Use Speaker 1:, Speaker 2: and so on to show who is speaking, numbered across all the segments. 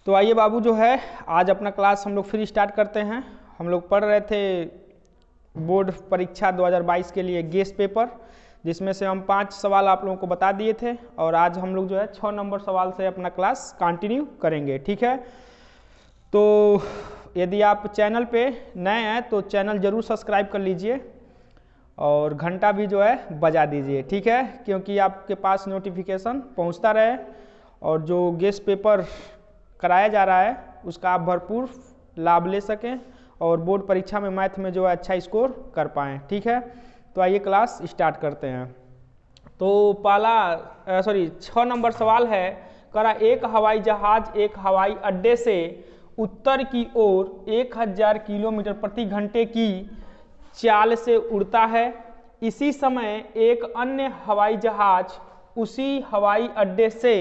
Speaker 1: तो आइए बाबू जो है आज अपना क्लास हम लोग फिर स्टार्ट करते हैं। हम लोग पढ़ रहे थे बोर्ड परीक्षा 2022 के लिए गेस पेपर, जिसमें से हम 5 सवाल आप लोगों को बता दिए थे और आज हम लोग जो है 6 नंबर सवाल से अपना क्लास कंटिन्यू करेंगे। ठीक है, तो यदि आप चैनल पे नए हैं तो चैनल ज़रूर सब्सक्राइब कर लीजिए और घंटा भी जो है बजा दीजिए। ठीक है, क्योंकि आपके पास नोटिफिकेशन पहुंचता रहे और जो गेस्ट पेपर कराया जा रहा है उसका आप भरपूर लाभ ले सकें और बोर्ड परीक्षा में मैथ में जो है अच्छा स्कोर कर पाएँ। ठीक है, तो आइए क्लास स्टार्ट करते हैं। तो पहला 6 नंबर सवाल है, करा एक हवाई जहाज एक हवाई अड्डे से उत्तर की ओर 1000 किलोमीटर प्रति घंटे की चाल से उड़ता है। इसी समय एक अन्य हवाई जहाज उसी हवाई अड्डे से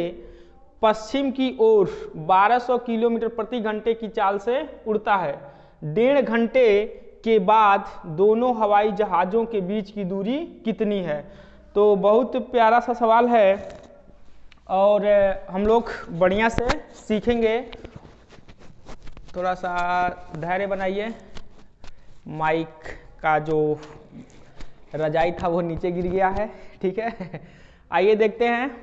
Speaker 1: पश्चिम की ओर 1200 किलोमीटर प्रति घंटे की चाल से उड़ता है। 1.5 घंटे के बाद दोनों हवाई जहाज़ों के बीच की दूरी कितनी है? तो बहुत प्यारा सा सवाल है और हम लोग बढ़िया से सीखेंगे। थोड़ा सा धैर्य बनाइए, माइक का जो रजाई था वो नीचे गिर गया है। ठीक है, आइए देखते हैं।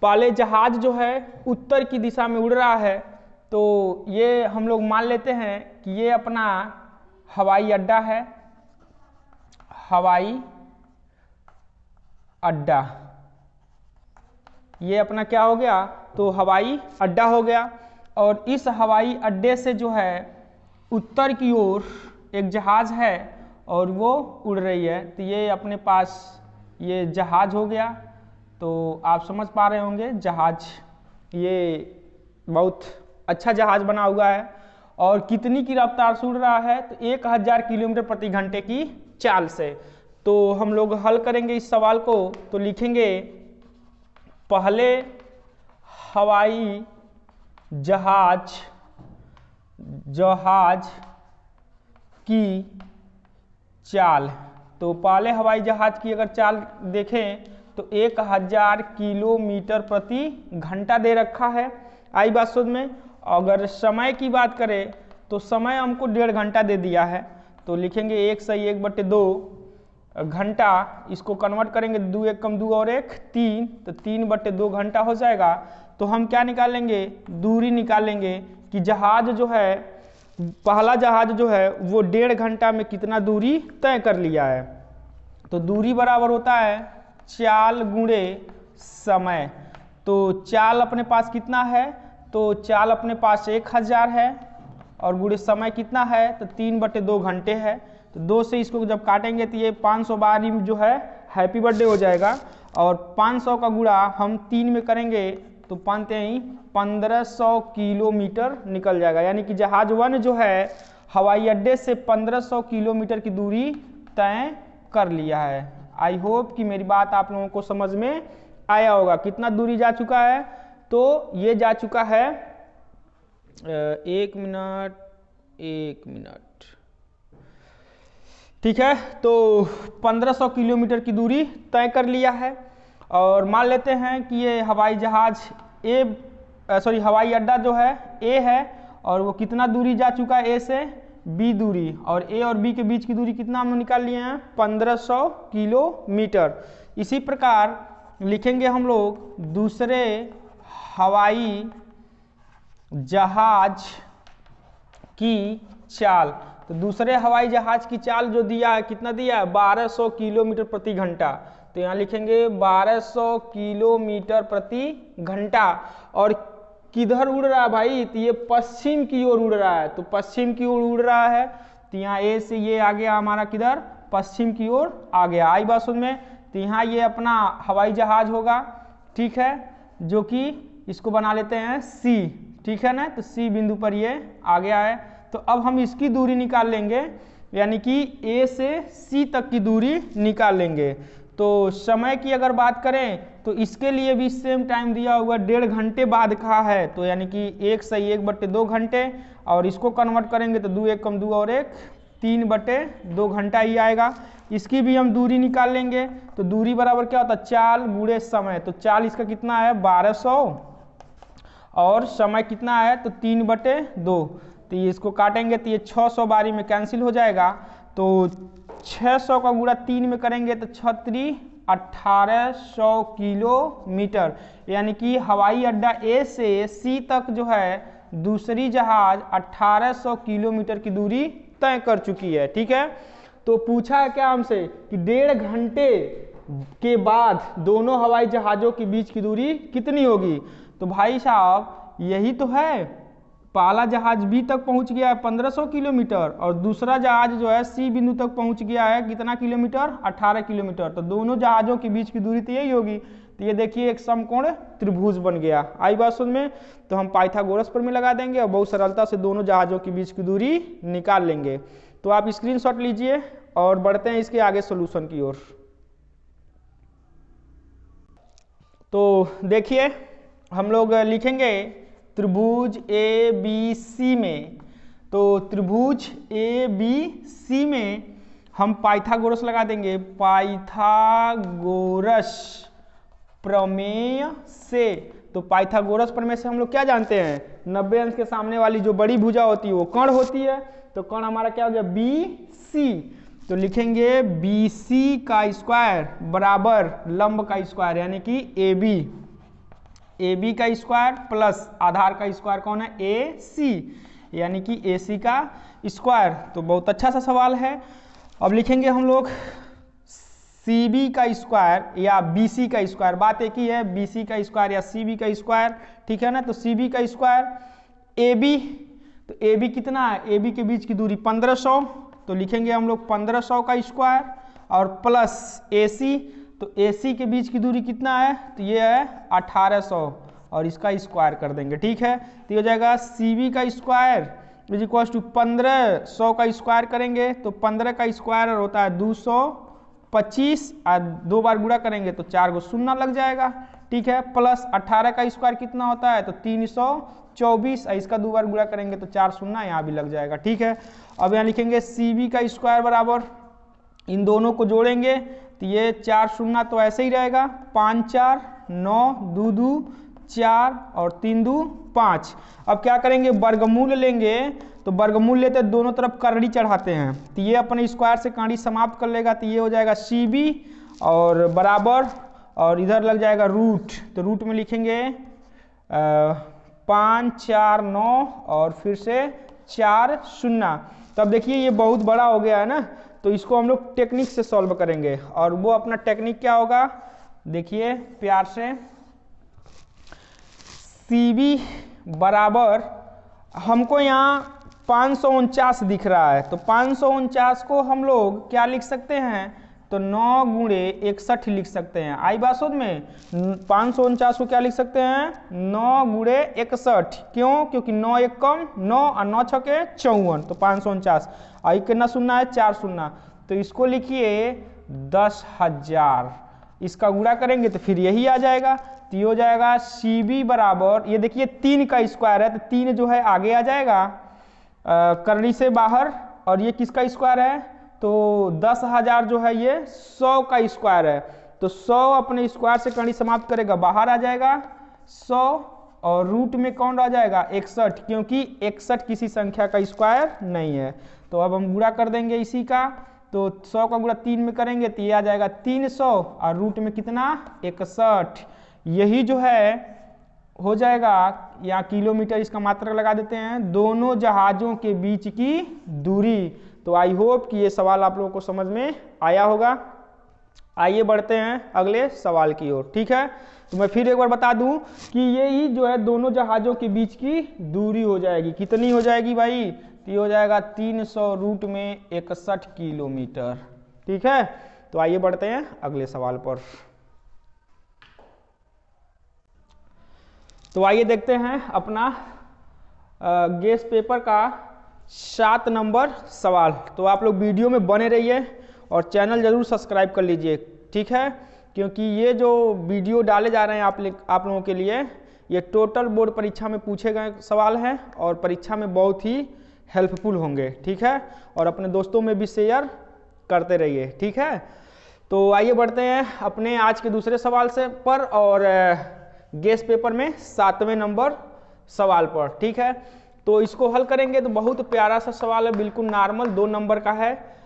Speaker 1: पहले जहाज जो है उत्तर की दिशा में उड़ रहा है, तो ये हम लोग मान लेते हैं कि ये अपना हवाई अड्डा है, हवाई अड्डा। ये अपना क्या हो गया? तो हवाई अड्डा हो गया। और इस हवाई अड्डे से जो है उत्तर की ओर एक जहाज है और वो उड़ रही है। तो ये अपने पास ये जहाज हो गया। तो आप समझ पा रहे होंगे जहाज ये बहुत अच्छा जहाज बना हुआ है और कितनी की रफ्तार से उड़ रहा है? तो 1000 किलोमीटर प्रति घंटे की चाल से। तो हम लोग हल करेंगे इस सवाल को। तो लिखेंगे पहले हवाई जहाज की चाल। तो पहले हवाई जहाज की अगर चाल देखें तो 1000 किलोमीटर प्रति घंटा दे रखा है। आई बात समझ में? अगर समय की बात करें तो समय हमको 1.5 घंटा दे दिया है। तो लिखेंगे 1 + 1/2 घंटा। इसको कन्वर्ट करेंगे 2 × 1 = 2 और 1 3, तो 3/2 घंटा हो जाएगा। तो हम क्या निकालेंगे? दूरी निकालेंगे कि जहाज जो है, पहला जहाज जो है वो 1.5 घंटा में कितना दूरी तय कर लिया है। तो दूरी बराबर होता है चाल गुणे समय। तो चाल अपने पास कितना है? तो चाल अपने पास 1000 है और गुणे समय कितना है? तो 3/2 घंटे है। तो 2 से इसको जब काटेंगे तो ये 500 बार ही जो है हैप्पी बर्थडे हो जाएगा। और 500 का गुणा हम 3 में करेंगे तो पाते ही 1500 किलोमीटर निकल जाएगा। यानी कि जहाज 1 जो है हवाई अड्डे से 1500 किलोमीटर की दूरी तय कर लिया है। आई होप कि मेरी बात आप लोगों को समझ में आया होगा। कितना दूरी जा चुका है? तो ये जा चुका है 1 मिनट। ठीक है, तो 1500 किलोमीटर की दूरी तय कर लिया है। और मान लेते हैं कि ये हवाई जहाज हवाई अड्डा जो है ए है और वो कितना दूरी जा चुका है? ए से बी दूरी, और ए और बी के बीच की दूरी कितना हम निकाल लिए हैं? 1500 किलोमीटर। इसी प्रकार लिखेंगे हम लोग दूसरे हवाई जहाज की चाल। तो दूसरे हवाई जहाज की चाल जो दिया है, कितना दिया है? 1200 किलोमीटर प्रति घंटा। तो यहाँ लिखेंगे 1200 किलोमीटर प्रति घंटा। और किधर उड़ रहा है भाई? तो ये पश्चिम की ओर उड़ रहा है। तो पश्चिम की ओर उड़ रहा है, तो यहाँ ए से ये आ गया हमारा किधर? पश्चिम की ओर आ गया। आई बात समझ में? तो यहाँ ये अपना हवाई जहाज होगा। ठीक है, जो कि इसको बना लेते हैं सी। ठीक है ना, तो सी बिंदु पर ये आ गया है। तो अब हम इसकी दूरी निकाल लेंगे, यानी कि ए से सी तक की दूरी निकाल लेंगे। तो समय की अगर बात करें तो इसके लिए भी सेम टाइम दिया हुआ 1.5 घंटे बाद का है। तो यानी कि 1 + 1/2 घंटे, और इसको कन्वर्ट करेंगे तो 2 × 1 = 2 और 1 3/2 घंटा ही आएगा। इसकी भी हम दूरी निकाल लेंगे। तो दूरी बराबर क्या होता है? चाल गुणे समय। तो चाल इसका कितना है? 1200 और समय कितना है तो 3/2। तो ये इसको काटेंगे तो ये 600 बारी में कैंसिल हो जाएगा। तो 600 का गुणा 3 में करेंगे तो 6×3 1800 किलोमीटर, यानी कि हवाई अड्डा ए से सी तक जो है दूसरी जहाज 1800 किलोमीटर की दूरी तय कर चुकी है। ठीक है, तो पूछा है क्या हमसे कि 1.5 घंटे के बाद दोनों हवाई जहाज़ों के बीच की दूरी कितनी होगी। तो भाई साहब यही तो है, पहला जहाज बी तक पहुंच गया है 1500 किलोमीटर और दूसरा जहाज जो है सी बिंदु तक पहुंच गया है कितना किलोमीटर 18 किलोमीटर। तो दोनों जहाज़ों के बीच की दूरी तो यही होगी। तो ये देखिए एक समकोण त्रिभुज बन गया। आई बात समझ में? तो हम पाइथागोरस प्रमेय लगा देंगे और बहुत सरलता से दोनों जहाज़ों के बीच की दूरी निकाल लेंगे। तो आप स्क्रीनशॉट लीजिए और बढ़ते हैं इसके आगे सॉल्यूशन की ओर। तो देखिए हम लोग लिखेंगे त्रिभुज ए बी सी में, तो त्रिभुज ए बी सी में हम पाइथागोरस लगा देंगे। पाइथागोरस प्रमेय से, तो पाइथागोरस प्रमेय से हम लोग क्या जानते हैं, 90 अंश के सामने वाली जो बड़ी भुजा होती है वो कर्ण होती है। तो कर्ण हमारा क्या हो गया बी सी। तो लिखेंगे बी सी का स्क्वायर बराबर लंब का स्क्वायर यानी कि ए बी का स्क्वायर प्लस आधार का स्क्वायर कौन है ए सी, यानी कि ए सी का स्क्वायर। तो बहुत अच्छा सा सवाल है। अब लिखेंगे हम लोग सी बी का स्क्वायर या बी सी का स्क्वायर, बात एक ही है, बी सी का स्क्वायर या सी बी का स्क्वायर। ठीक है ना, तो सी बी का स्क्वायर ए बी, तो ए बी कितना है, ए बी के बीच की दूरी 1500, तो लिखेंगे हम लोग 1500 का स्क्वायर और प्लस ए सी, तो ए सी के बीच की दूरी कितना है, तो ये है 1800 और इसका स्क्वायर कर देंगे। ठीक है, तो ये हो जाएगा सी बी का स्क्वायर इज इक्वल टू 1500 का स्क्वायर करेंगे तो 15 का स्क्वायर और होता है 225 और 2 बार गुणा करेंगे तो 4 गो शून्य लग जाएगा। ठीक है, प्लस 18 का स्क्वायर कितना होता है तो 324, इसका 2 बार गुणा करेंगे तो 4 शून्य यहाँ भी लग जाएगा। ठीक है, अब यहाँ लिखेंगे सी बी का स्क्वायर बराबर इन दोनों को जोड़ेंगे तो ये 4 शून्य तो ऐसे ही रहेगा, 5 4 9 2 2 4 और 3 2 5। अब क्या करेंगे वर्गमूल लेंगे, तो वर्गमूल लेते दोनों तरफ करड़ी चढ़ाते हैं तो ये अपने स्क्वायर से कांडी समाप्त कर लेगा, तो ये हो जाएगा सी बी और बराबर और इधर लग जाएगा रूट, तो रूट में लिखेंगे 5 4 9 और फिर से 4 शून्य। तो अब देखिए ये बहुत बड़ा हो गया है ना, तो इसको हम लोग टेक्निक से सॉल्व करेंगे और वो अपना टेक्निक क्या होगा देखिए प्यार से। सी बी बराबर हमको यहाँ 549 दिख रहा है, तो 549 को हम लोग क्या लिख सकते हैं तो 9 गुणे 61 लिख सकते हैं। आई बात समझ में, 549 को क्या लिख सकते हैं 9 गुणे 61, क्यों, क्योंकि 9 एक कम 9 और 9 छके 54, तो 549 आई कितना शून्य है 4 शून्य, तो इसको लिखिए 10,000, इसका गुणा करेंगे तो फिर यही आ जाएगा। तो ये हो जाएगा सी बी बराबर, ये देखिए 3 का स्क्वायर है तो 3 जो है आगे आ जाएगा करनी से बाहर, और ये किसका स्क्वायर है तो 10,000 जो है ये 100 का स्क्वायर है, तो 100 अपने स्क्वायर से करनी समाप्त करेगा बाहर आ जाएगा 100 और रूट में कौन रह जाएगा 61, क्योंकि 61 किसी संख्या का स्क्वायर नहीं है। तो अब हम गुणा कर देंगे इसी का, तो 100 का गुणा 3 में करेंगे तो ये आ जाएगा 300 और रूट में कितना 61, यही जो है हो जाएगा, यहाँ किलोमीटर इसका मात्रक लगा देते हैं, दोनों जहाज़ों के बीच की दूरी। तो आई होप कि ये सवाल आप लोगों को समझ में आया होगा। आइए बढ़ते हैं अगले सवाल की ओर। ठीक है, तो मैं फिर एक बार बता दूं कि ये ही जो है दोनों जहाज़ों के बीच की दूरी हो जाएगी, कितनी हो जाएगी भाई, तो ये हो जाएगा 300 रूट में 61 किलोमीटर। ठीक है, तो आइए बढ़ते हैं अगले सवाल पर। तो आइए देखते हैं अपना गेस पेपर का 7 नंबर सवाल। तो आप लोग वीडियो में बने रहिए और चैनल जरूर सब्सक्राइब कर लीजिए। ठीक है, क्योंकि ये जो वीडियो डाले जा रहे हैं आप लोगों के लिए, ये टोटल बोर्ड परीक्षा में पूछे गए सवाल हैं और परीक्षा में बहुत ही हेल्पफुल होंगे। ठीक है, और अपने दोस्तों में भी शेयर करते रहिए। ठीक है, तो आइए बढ़ते हैं अपने आज के दूसरे सवाल से पर, और गेस पेपर में 7वें नंबर सवाल पर। ठीक है, तो इसको हल करेंगे तो बहुत प्यारा सा सवाल है, बिल्कुल नॉर्मल, 2 नंबर का है।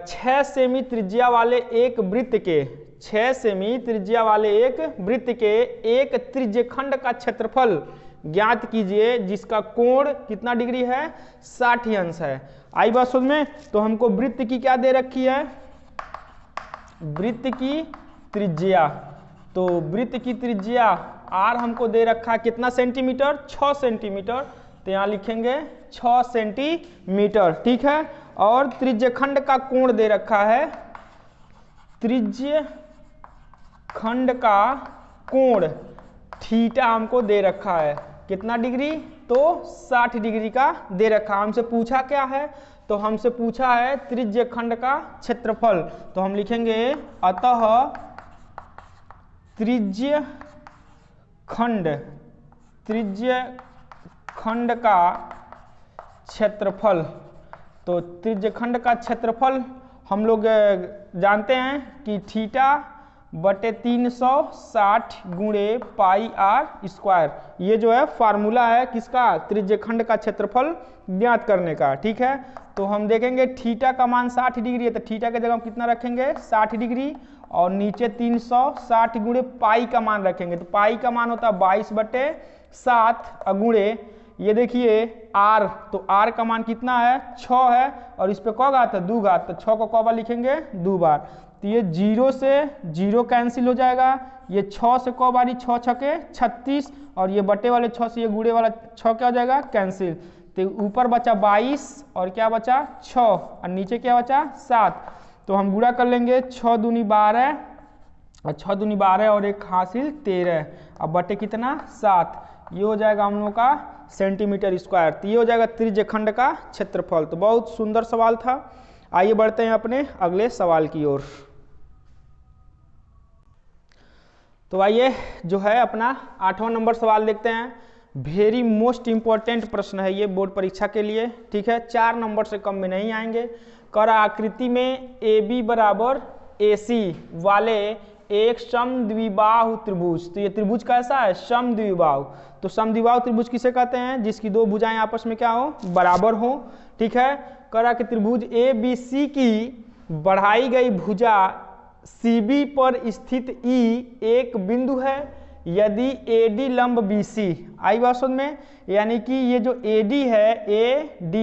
Speaker 1: 6 सेमी त्रिज्या वाले एक वृत्त के 6 सेमी त्रिज्या वाले एक वृत्त के एक त्रिज्यखंड का क्षेत्रफल ज्ञात कीजिए जिसका कोण कितना डिग्री है, 60 अंश है। आई बात समझ में। तो हमको वृत्त की क्या दे रखी है, वृत्त की त्रिज्या। तो वृत्त की त्रिज्या r हमको दे रखा है कितना सेंटीमीटर, 6 सेंटीमीटर। तो यहाँ लिखेंगे 6 सेंटीमीटर। ठीक है, और त्रिज्यखंड का कोण दे रखा है, त्रिज्यखंड का कोण थीटा हमको दे रखा है कितना डिग्री, तो 60 डिग्री का दे रखा। हमसे पूछा क्या है, तो हमसे पूछा है त्रिज्यखंड का क्षेत्रफल। तो हम लिखेंगे अतः त्रिज्यखंड का क्षेत्रफल। तो त्रिज्यखंड का क्षेत्रफल हम लोग जानते हैं कि थीटा बटे 360 गुणे पाई आर स्क्वायर, ये जो है फार्मूला है किसका, त्रिज्यखंड का क्षेत्रफल ज्ञात करने का। ठीक है, तो हम देखेंगे थीटा का मान 60 डिग्री है, तो थीटा के जगह हम कितना रखेंगे, 60 डिग्री, और नीचे 360 गुणे पाई का मान रखेंगे। तो पाई का मान होता है 22/7 गुणे ये देखिए आर, तो आर का मान कितना है, 6 है, और इस पे क घात है, 2 घात, तो 6 को क बार लिखेंगे, 2 बार। तो ये 0 से 0 कैंसिल हो जाएगा, ये 6 से क बारी 6 छके 36, और ये बटे वाले 6 से ये गुणे वाला 6 क्या हो जाएगा, कैंसिल। तो ऊपर बचा 22 और क्या बचा 6, और नीचे क्या बचा 7। तो हम गुणा कर लेंगे, 6 दूनी 12 और 6 दूनी 12 और 1 हासिल 13, अब बटे कितना 7, ये हो जाएगा हम लोग का सेंटीमीटर स्क्वायर। तो ये हो जाएगा त्रिज्यखंड का क्षेत्रफल। तो बहुत सुंदर सवाल था। आइए बढ़ते हैं अपने अगले सवाल की ओर। तो आइए जो है अपना 8वां नंबर सवाल देखते हैं। वेरी मोस्ट इंपॉर्टेंट प्रश्न है ये बोर्ड परीक्षा के लिए। ठीक है, 4 नंबर से कम में नहीं आएंगे। कर आकृति में AB बराबर AC वाले एक समद्विबाहु त्रिभुज। तो ये त्रिभुज कैसा है, समद्विबाहु। तो समद्विबाहु त्रिभुज किसे कहते हैं, जिसकी 2 भुजाएं आपस में क्या हो, बराबर हो। ठीक है, करा कि त्रिभुज ABC की बढ़ाई गई भुजा CB पर स्थित E एक बिंदु है यदि AD लंब BC। आई बात समझ में, यानी कि ये जो AD है AD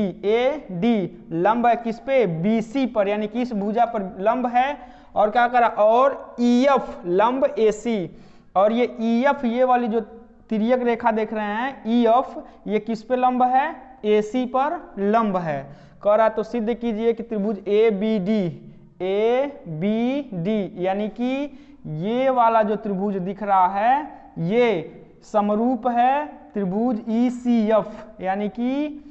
Speaker 1: लंब है किस पे, BC पर, यानी कि इस भुजा पर लंब है। और क्या करा, और EF लंब AC, और ये EF ये वाली जो तिर्यक रेखा देख रहे हैं EF, ये किस पे लंब है, AC पर लंब है। करा तो सिद्ध कीजिए कि त्रिभुज ABD यानी कि ये वाला जो त्रिभुज दिख रहा है ये समरूप है त्रिभुज ECF, यानी कि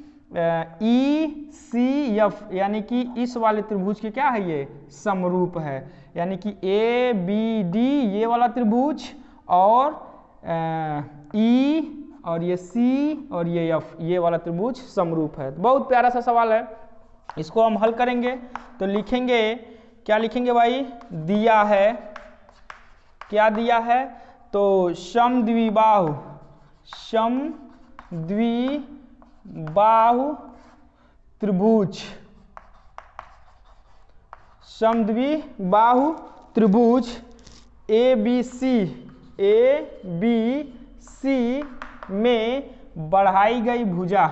Speaker 1: ECF, यानी कि इस वाले त्रिभुज के क्या है, ये समरूप है। यानी कि ABD ये वाला त्रिभुज और E और ये C और ये F ये वाला त्रिभुज समरूप है। तो बहुत प्यारा सा सवाल है, इसको हम हल करेंगे। तो लिखेंगे, क्या लिखेंगे भाई, दिया है, क्या दिया है, तो समद्विबाहु त्रिभुज, समद्विबाहु त्रिभुज ABC में बढ़ाई गई भुजा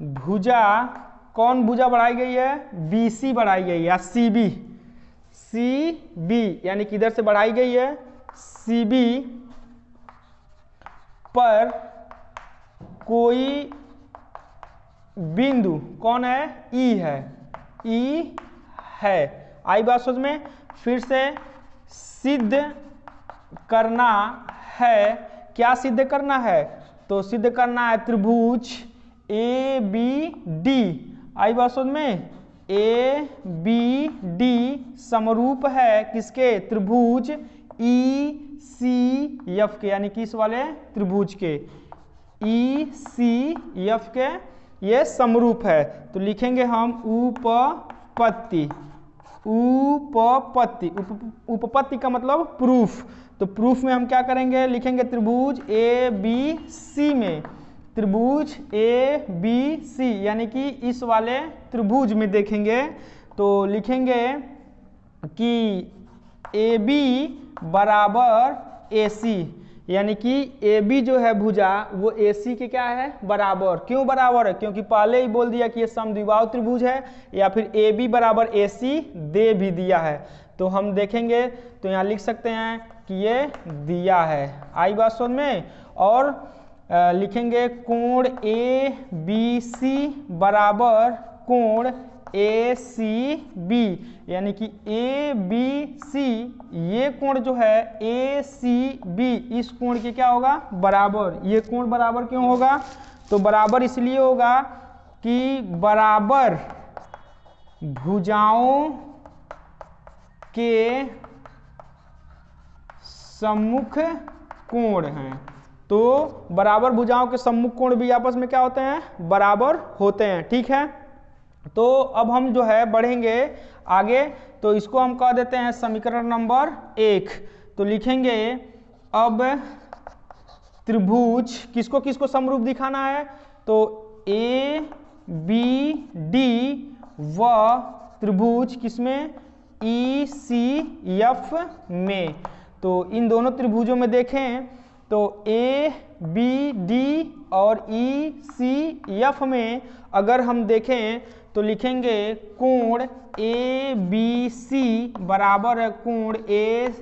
Speaker 1: भुजा, कौन भुजा बढ़ाई गई है, BC बढ़ाई गई या CB यानी कि इधर से बढ़ाई गई है CB पर कोई बिंदु कौन है, E है। आई बात समझ में, फिर से सिद्ध करना है, क्या सिद्ध करना है, तो सिद्ध करना है त्रिभुज ABD। आई बात समझ में, ABD समरूप है किसके, त्रिभुज ECF के, यानी कि इस वाले त्रिभुज के ECF के ये समरूप है। तो लिखेंगे हम उपपत्ति उपपत्ति। उपपत्ति का मतलब प्रूफ। तो प्रूफ में हम क्या करेंगे, लिखेंगे त्रिभुज ए बी सी में, त्रिभुज ए बी सी यानी कि इस वाले त्रिभुज में देखेंगे तो लिखेंगे कि ए बी बराबर ए सी, यानी कि ए बी जो है भुजा वो ए सी के क्या है, बराबर। क्यों बराबर है, क्योंकि पहले ही बोल दिया कि ये समद्विबाहु त्रिभुज है, या फिर ए बी बराबर ए सी दे भी दिया है। तो हम देखेंगे तो यहाँ लिख सकते हैं कि ये दिया है। आई बात समझ में। और लिखेंगे कोण ए बी सी बराबर कोण ए सी बी, यानी कि ए बी सी ये कोण जो है ए सी बी इस कोण के क्या होगा, बराबर। ये कोण बराबर क्यों होगा, तो बराबर इसलिए होगा कि बराबर भुजाओं के सम्मुख कोण हैं। तो बराबर भुजाओं के सम्मुख कोण भी आपस में क्या होते हैं, बराबर होते हैं। ठीक है, तो अब हम जो है बढ़ेंगे आगे, तो इसको हम कह देते हैं समीकरण नंबर 1। तो लिखेंगे अब त्रिभुज किसको किसको समरूप दिखाना है, तो ए बी डी व त्रिभुज किसमें, ई सी एफ में। तो इन दोनों त्रिभुजों में देखें तो ए बी डी और ई सी एफ में अगर हम देखें तो लिखेंगे कोण ए बी सी बराबर है कोण ए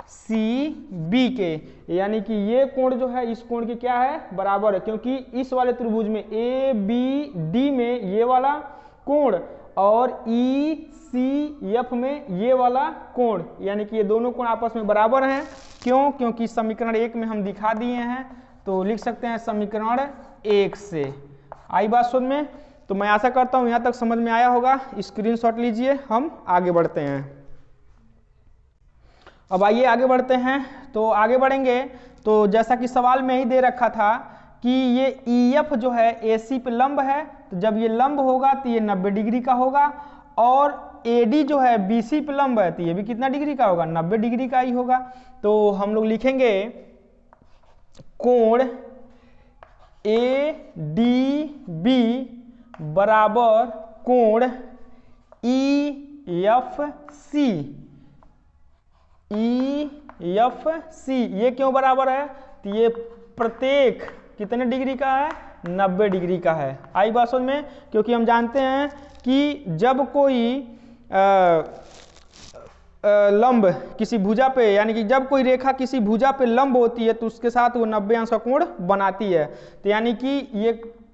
Speaker 1: सी बी के, यानी कि ये कोण जो है इस कोण के क्या है, बराबर है। क्योंकि इस वाले त्रिभुज में ए बी डी में ये वाला कोण और ई सी एफ में ये वाला कोण, यानी कि ये दोनों कोण आपस में बराबर हैं। क्यों, क्योंकि समीकरण 1 में हम दिखा दिए हैं। तो लिख सकते हैं समीकरण 1 से। आई बात समझ में। तो मैं आशा करता हूं यहां तक समझ में आया होगा। स्क्रीनशॉट लीजिए, हम आगे बढ़ते हैं। अब आइए आगे बढ़ते हैं। तो आगे बढ़ेंगे तो जैसा कि सवाल में ही दे रखा था कि ये EF जो है AC पे लंब है, तो जब ये लंब होगा तो ये 90 डिग्री का होगा, और AD जो है BC पे लंब है तो ये भी कितना डिग्री का होगा, 90 डिग्री का ही होगा। तो हम लोग लिखेंगे कोण ADB बराबर कोण EFC। EFC ये क्यों बराबर है, तो ये प्रत्येक कितने डिग्री का है, 90 डिग्री का है। आई बात समझ में। क्योंकि हम जानते हैं कि जब कोई लंब किसी भुजा पे, यानी कि जब कोई रेखा किसी भुजा पे लंब होती है तो उसके साथ वो 90 अंश का कोण बनाती है। तो यानी कि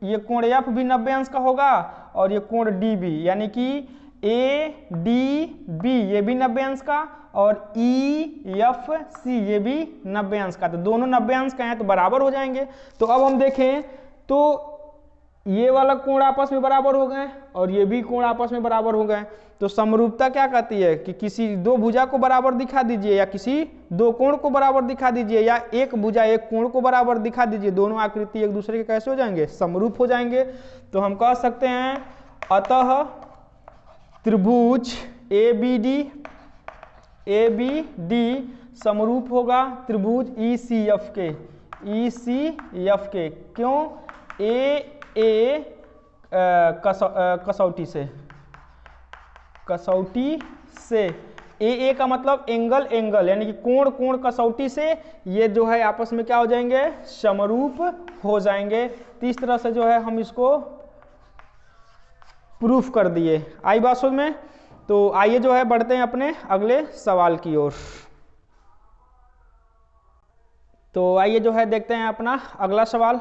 Speaker 1: ये कोण F भी 90 अंश का होगा और ये कोण D भी, यानी कि ADB ये भी 90 अंश का और EFC ये भी 90 अंश का। तो दोनों 90 अंश का हैं तो बराबर हो जाएंगे। तो अब हम देखें तो ये वाला कोण आपस में बराबर हो गए और ये भी कोण आपस में बराबर हो गए। तो समरूपता क्या कहती है कि किसी दो भुजा को बराबर दिखा दीजिए, या किसी दो कोण को बराबर दिखा दीजिए, या एक भुजा एक कोण को बराबर दिखा दीजिए, दोनों आकृति एक दूसरे के कैसे हो जाएंगे, समरूप हो जाएंगे। तो हम कह सकते हैं अतः त्रिभुज ABD समरूप होगा त्रिभुज ECF के। क्यों, कसौटी से ए का मतलब एंगल, यानी कि कोण कसौटी से ये जो है आपस में क्या हो जाएंगे, समरूप हो जाएंगे। तो इस तरह से जो है हम इसको प्रूफ कर दिए। आई बात समझ में। तो आइए जो है बढ़ते हैं अपने अगले सवाल की ओर। तो आइए जो है देखते हैं अपना अगला सवाल।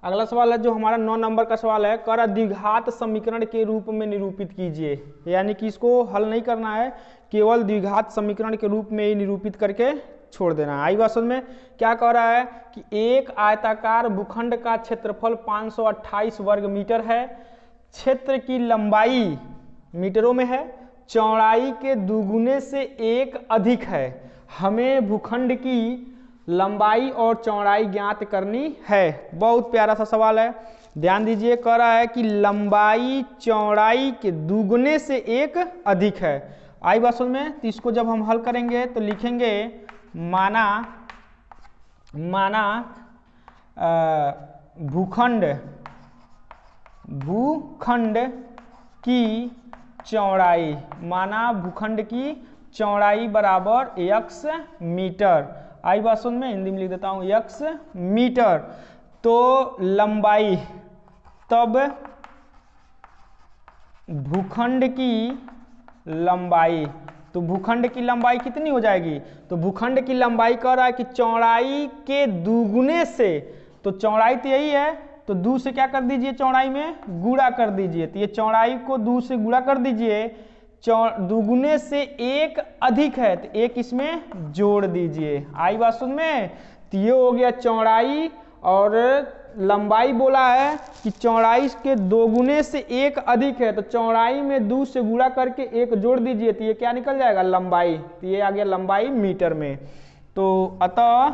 Speaker 1: अगला सवाल है जो हमारा 9 नंबर का सवाल है, कर द्विघात समीकरण के रूप में निरूपित कीजिए। यानी कि इसको हल नहीं करना है, केवल द्विघात समीकरण के रूप में ही निरूपित करके छोड़ देना है। आई बात समझ में। क्या कह रहा है कि एक आयताकार भूखंड का क्षेत्रफल 528 वर्ग मीटर है, क्षेत्र की लंबाई मीटरों में है, चौड़ाई के दुगुने से 1 अधिक है। हमें भूखंड की लंबाई और चौड़ाई ज्ञात करनी है। बहुत प्यारा सा सवाल है, ध्यान दीजिए। कह रहा है कि लंबाई चौड़ाई के दुगुने से 1 अधिक है। आई बात समझ में। तो इसको जब हम हल करेंगे तो लिखेंगे माना भूखंड की चौड़ाई, माना भूखंड की चौड़ाई बराबर x मीटर। आई बात समझ में, हिंदी में लिख देता हूं x मीटर। तो लंबाई, तब भूखंड की लंबाई, तो भूखंड की लंबाई कितनी हो जाएगी? तो भूखंड की लंबाई कह रहा है कि चौड़ाई के दुगुने से, तो चौड़ाई तो यही है, तो 2 से क्या कर दीजिए, चौड़ाई में गुणा कर दीजिए। तो ये चौड़ाई को 2 से गुणा कर दीजिए, दुगुने से 1 अधिक है तो 1 इसमें जोड़ दीजिए। आई बात समझ में। तो ये हो गया चौड़ाई, और लंबाई बोला है कि चौड़ाई के दोगुने से 1 अधिक है, तो चौड़ाई में 2 से गुणा करके 1 जोड़ दीजिए, तो ये क्या निकल जाएगा, लंबाई। तो ये आ गया लंबाई मीटर में। तो अतः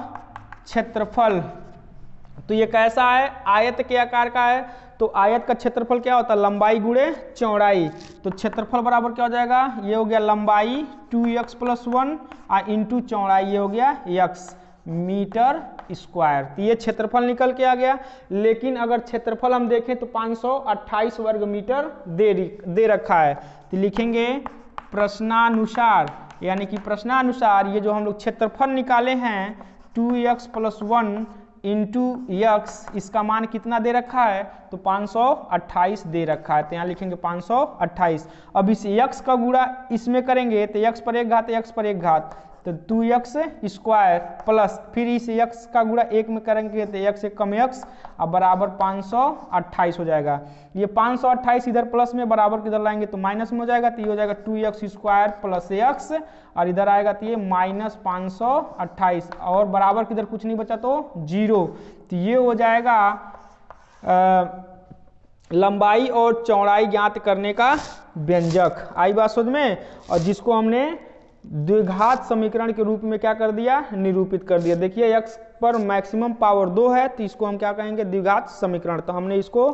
Speaker 1: क्षेत्रफल, तो ये कैसा है, आयत के आकार का है, तो आयत का क्षेत्रफल क्या होता है, लंबाई गुणे चौड़ाई। तो क्षेत्रफल बराबर क्या हो जाएगा, ये हो गया लंबाई 2x + 1 इंटू चौड़ाई, ये हो गया x मीटर स्क्वायर। तो ये क्षेत्रफल निकल के आ गया। लेकिन अगर क्षेत्रफल हम देखें तो 528 वर्ग मीटर दे रखा है। तो लिखेंगे प्रश्नानुसार, यानी कि प्रश्नानुसार ये जो हम लोग क्षेत्रफल निकाले हैं 2x + 1 इंटू x, इसका मान कितना दे रखा है, तो 528 दे रखा है। तो यहाँ लिखेंगे 528। अब इस x का गुणा इसमें करेंगे तो x पर 1 घात, x पर 1 घात, तो 2x स्क्वायर प्लस फिर इस x का गुणा 1 में करेंगे तो x से कम x, अब बराबर 528 हो जाएगा। ये 528 इधर प्लस में, बराबर किधर लाएंगे तो माइनस में हो जाएगा। तो ये हो जाएगा 2x स्क्वायर प्लस x, और इधर आएगा तो ये -528, और बराबर किधर कुछ नहीं बचा तो 0। तो ये हो जाएगा लंबाई और चौड़ाई ज्ञात करने का व्यंजक। आई बात समझ में। और जिसको हमने द्विघात समीकरण के रूप में क्या कर दिया, निरूपित कर दिया। देखिए x पर मैक्सिमम पावर 2 है, तो इसको हम क्या कहेंगे, द्विघात समीकरण। तो हमने इसको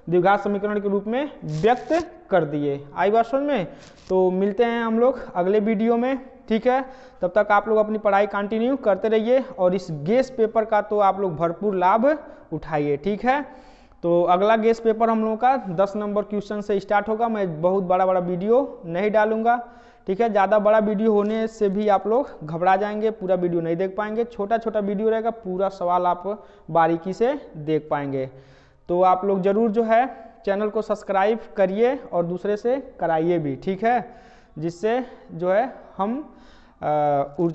Speaker 1: द्विघात समीकरण के रूप में व्यक्त कर दिए। आई बात समझ में। तो मिलते हैं हम लोग अगले वीडियो में, ठीक है। तब तक आप लोग अपनी पढ़ाई कंटिन्यू करते रहिए, और इस गेस पेपर का तो आप लोग भरपूर लाभ उठाइए, ठीक है। तो अगला गेस पेपर हम लोगों का 10 नंबर क्वेश्चन से स्टार्ट होगा। मैं बहुत बड़ा वीडियो नहीं डालूंगा, ठीक है। ज़्यादा बड़ा वीडियो होने से भी आप लोग घबरा जाएंगे, पूरा वीडियो नहीं देख पाएंगे। छोटा छोटा वीडियो रहेगा, पूरा सवाल आप बारीकी से देख पाएंगे। तो आप लोग जरूर जो है चैनल को सब्सक्राइब करिए और दूसरे से कराइए भी, ठीक है, जिससे जो है हम